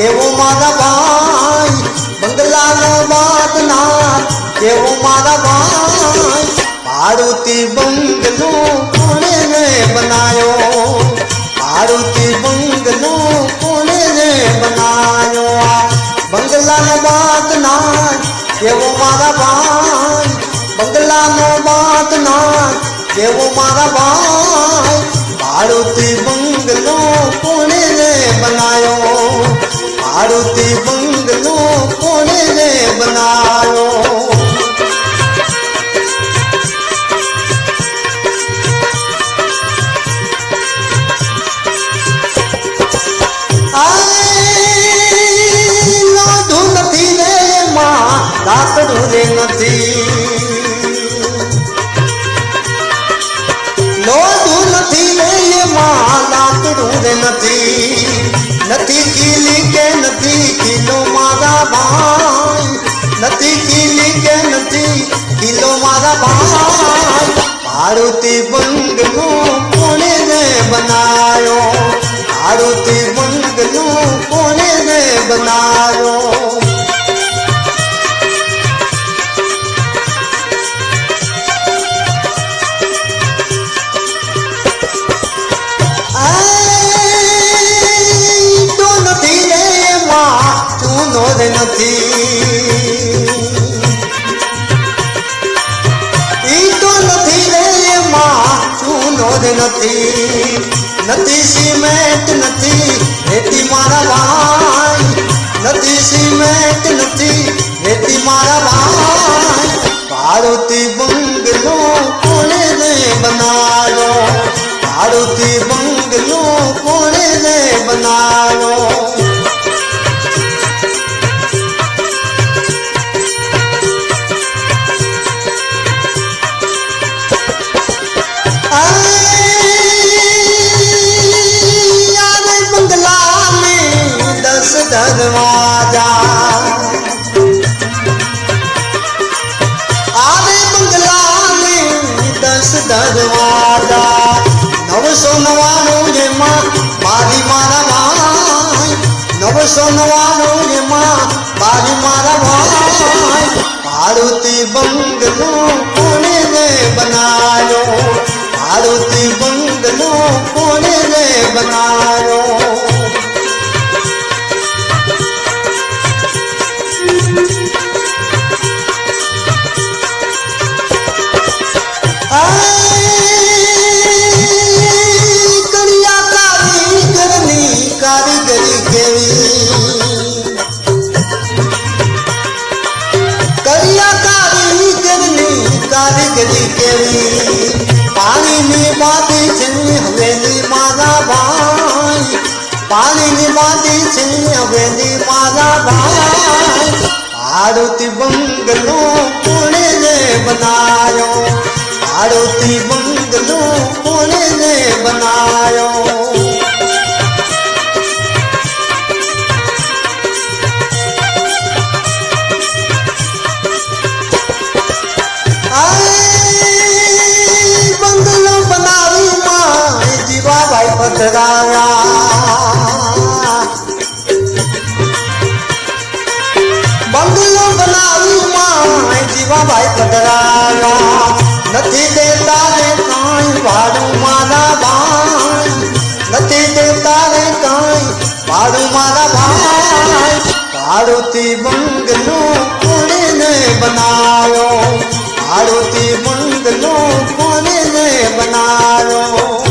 કેવો મારા ભાઈ બંગલાનો બાદનાથ કેવો મારા ભાઈ ભાડુતી બંગલો કોણે ને બનાયો ભાડુતી બંગલો કોણે ને બનાયો બંગલાનો બાદનાથ કેવો મારા ભાઈ બંગલાનો બાદનાથ કેવો મારા ભાઈ ભાડુતી બંગલો કોણે ને બનાયો ભાડુતી બંગલો કોણે ને બનાયો લાકડું રે નથી લોઢું નથી રે એમાં લાકડું રે નથી નથી કીલી કે નથી કિલો મારા ભાઈ નથી કીલી કે નથી કિલો મારા ભાઈ ભાડુતી બંગલો કોણે ને બનાયો ભાડુતી બંગલો કોણે ને બનાયો નથી ઈ તો નથી રે એમાં ચૂનો જ નથી નથી સિમેન્ટ નથી રેતી મારા ભાઈ નથી સિમેન્ટ નથી રેતી મારા ભાઈ ભાડુતી બંગલો કોણે ને બનાયો ભાડુતી બંગલો કોણે ને બનાયો दरवाजा आवे बंगला में 10 दरवाजा 999 માં મારી મારા ભાઈ 999 માં મારી મારા ભાઈ ભાડુતી બંગલો કોણે ને બનાયો ભાડુતી બંગલો કોણે ને બનાયો પાણીની બાતી છે હવેલી મારા ભાઈ પાણીની બાતી છે હવેલી મારા ભાઈ ભાડુતી બંગલો કોણે ને બનાયો ભાડુતી બંગલો કોણે ને બનાયો બંગલો બનાવી માં જીવાભાઈ પધરાયા નથી દેતા રે કાંઈ ભાડું મારા ભાઈ નથી દેતા રે કાંઈ ભાડું મારા ભાઈ ભાડુતી બંગલો કોણે ને બનાયો ભાડુતી બંગલો કોણે ને બનાયો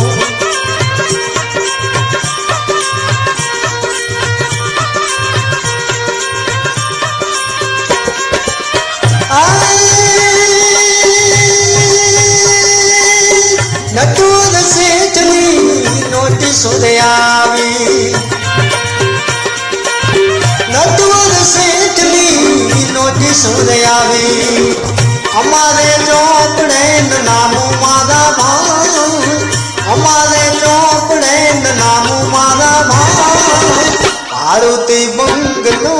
નટુર શેઠની નોટિસો રે આવી નટુર શેઠની નોટિસો રે આવી અમારે ચોપડે નામું મારા ભાઈ અમારે ચોપડે નામું મારા ભાઈ ભાડુતી બંગલો